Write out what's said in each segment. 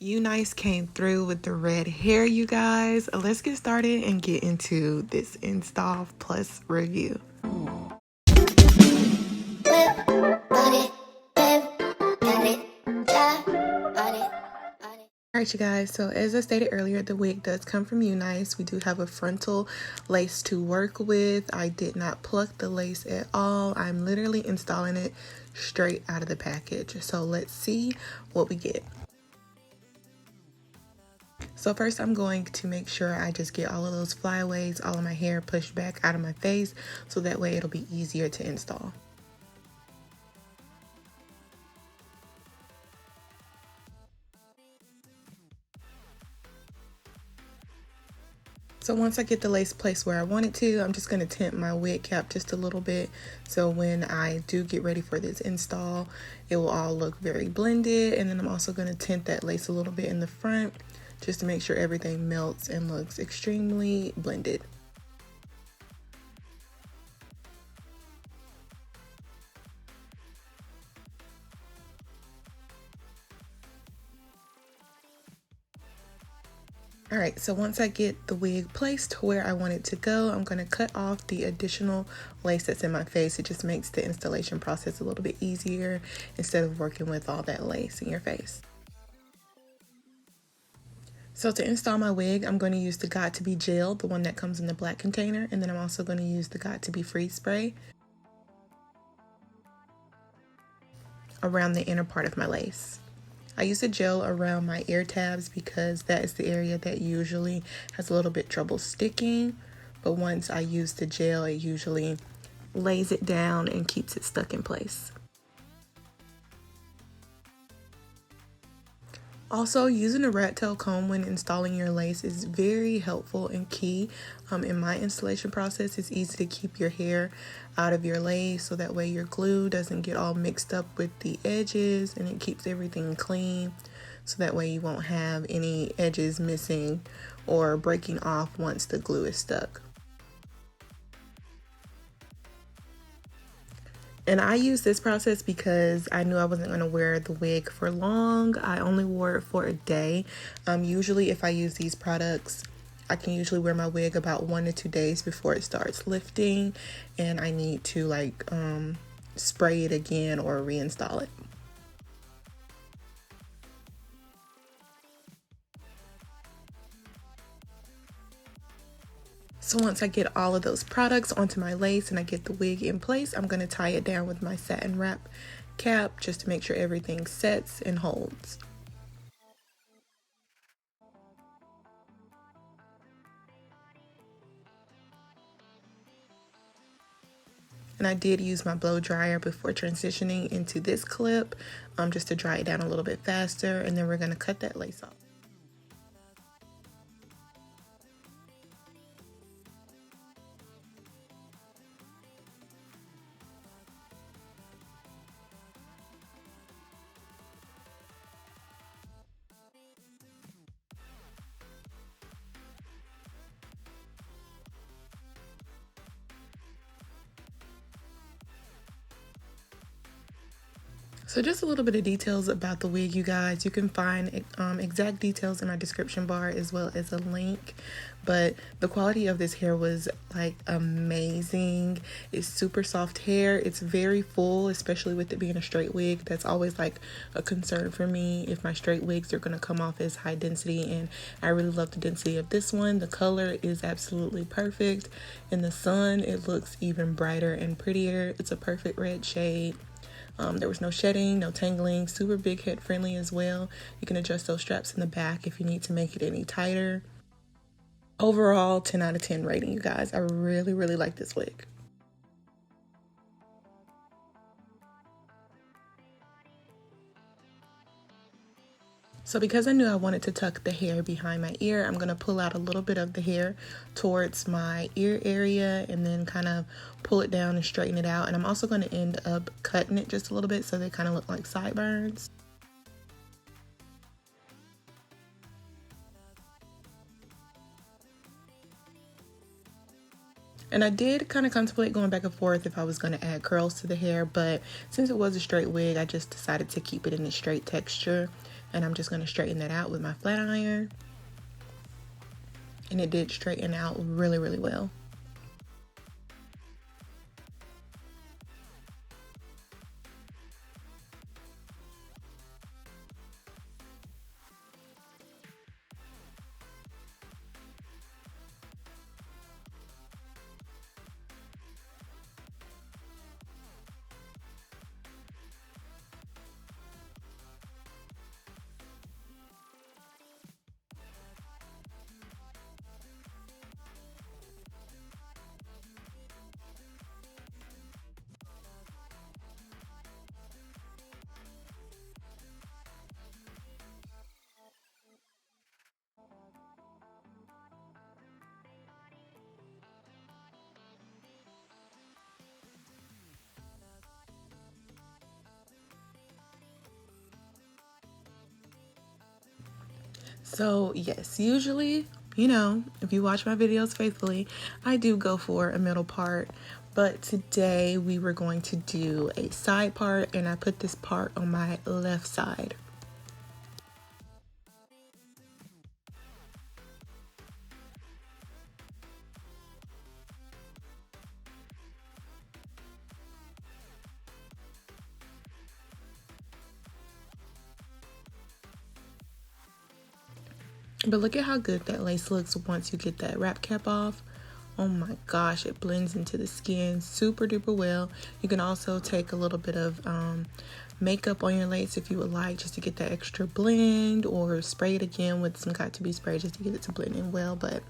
UNice came through with the red hair, you guys. Let's get started and get into this install plus review. Alright, you guys, so as I stated earlier, the wig does come from UNice. We do have a frontal lace to work with. I did not pluck the lace at all. I'm literally installing it straight out of the package. So let's see what we get. So first I'm going to make sure I just get all of those flyaways, all of my hair pushed back out of my face, so that way it'll be easier to install. So once I get the lace placed where I want it to, I'm just going to tint my wig cap just a little bit, so when I do get ready for this install, it will all look very blended. And then I'm also going to tint that lace a little bit in the front, just to make sure everything melts and looks extremely blended. Alright, so once I get the wig placed where I want it to go, I'm going to cut off the additional lace that's in my face. It just makes the installation process a little bit easier instead of working with all that lace in your face. So to install my wig, I'm going to use the Got2b gel, the one that comes in the black container, and then I'm also going to use the Got2b freeze spray around the inner part of my lace. I use the gel around my ear tabs because that is the area that usually has a little bit trouble sticking, but once I use the gel, it usually lays it down and keeps it stuck in place. Also, using a rat tail comb when installing your lace is very helpful and key in my installation process. It's easy to keep your hair out of your lace, so that way your glue doesn't get all mixed up with the edges, and it keeps everything clean, so that way you won't have any edges missing or breaking off once the glue is stuck. And I use this process because I knew I wasn't going to wear the wig for long. I only wore it for a day. Usually if I use these products, I can usually wear my wig about 1 to 2 days before it starts lifting, and I need to spray it again or reinstall it. So once I get all of those products onto my lace and I get the wig in place, I'm going to tie it down with my satin wrap cap just to make sure everything sets and holds. And I did use my blow dryer before transitioning into this clip just to dry it down a little bit faster, and then we're going to cut that lace off. So just a little bit of details about the wig, you guys. You can find exact details in my description bar as well as a link. But the quality of this hair was like amazing. It's super soft hair. It's very full, especially with it being a straight wig. That's always like a concern for me if my straight wigs are going to come off as high density. And I really love the density of this one. The color is absolutely perfect. In the sun, it looks even brighter and prettier. It's a perfect red shade. There was no shedding, no tangling, super big head friendly as well. You can adjust those straps in the back if you need to make it any tighter. Overall, 10 out of 10 rating, you guys. I really, really like this wig. So because I knew I wanted to tuck the hair behind my ear, I'm going to pull out a little bit of the hair towards my ear area and then kind of pull it down and straighten it out. And I'm also going to end up cutting it just a little bit so they kind of look like sideburns. And I did kind of contemplate going back and forth if I was going to add curls to the hair, but since it was a straight wig, I just decided to keep it in a straight texture And I'm just going to straighten that out with my flat iron. And it did straighten out really, really well. So yes, usually, if you watch my videos faithfully, I do go for a middle part. But today we were going to do a side part, and I put this part on my left side. But look at how good that lace looks once you get that wrap cap off. Oh my gosh, it blends into the skin super duper well. You can also take a little bit of makeup on your lace if you would like, just to get that extra blend, or spray it again with some got2b spray just to get it to blend in well. But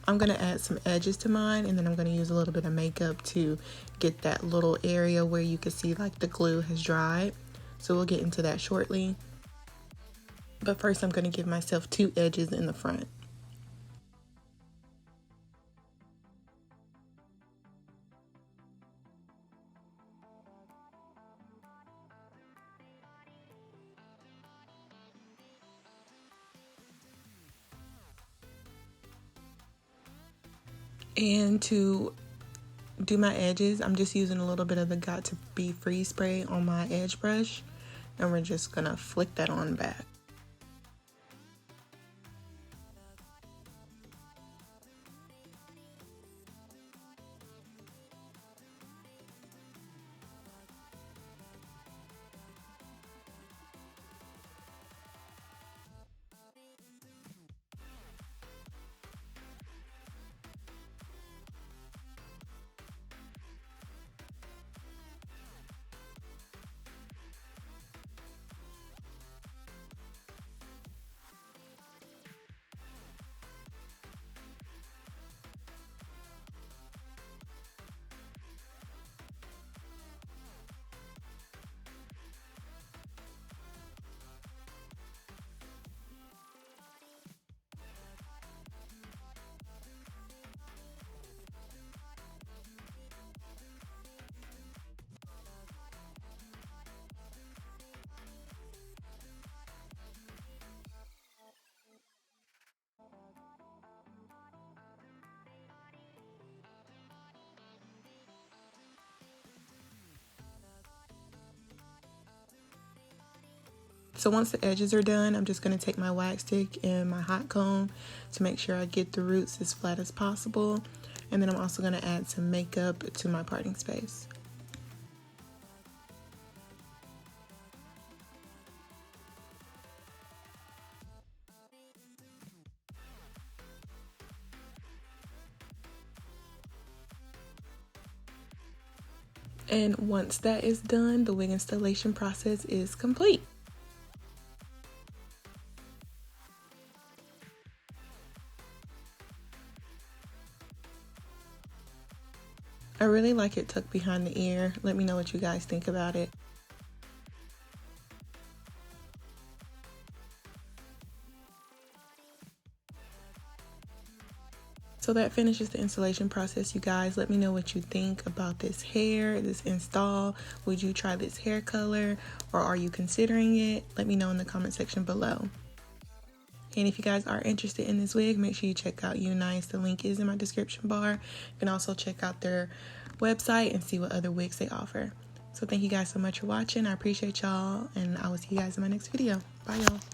I'm going to add some edges to mine, and then I'm going to use a little bit of makeup to get that little area where you can see like the glue has dried. So we'll get into that shortly. But first I'm going to give myself 2 edges in the front. And to do my edges, I'm just using a little bit of the got2b freeze spray on my edge brush, and we're just going to flick that on back. So once the edges are done, I'm just going to take my wax stick and my hot comb to make sure I get the roots as flat as possible. And then I'm also going to add some makeup to my parting space. And once that is done, the wig installation process is complete. I really like it tucked behind the ear. Let me know what you guys think about it. So that finishes the installation process, you guys. Let me know what you think about this hair, this install. Would you try this hair color, or are you considering it? Let me know in the comment section below. And if you guys are interested in this wig, make sure you check out UNice. The link is in my description bar. You can also check out their website and see what other wigs they offer. So thank you guys so much for watching. I appreciate y'all, and I will see you guys in my next video. Bye, y'all.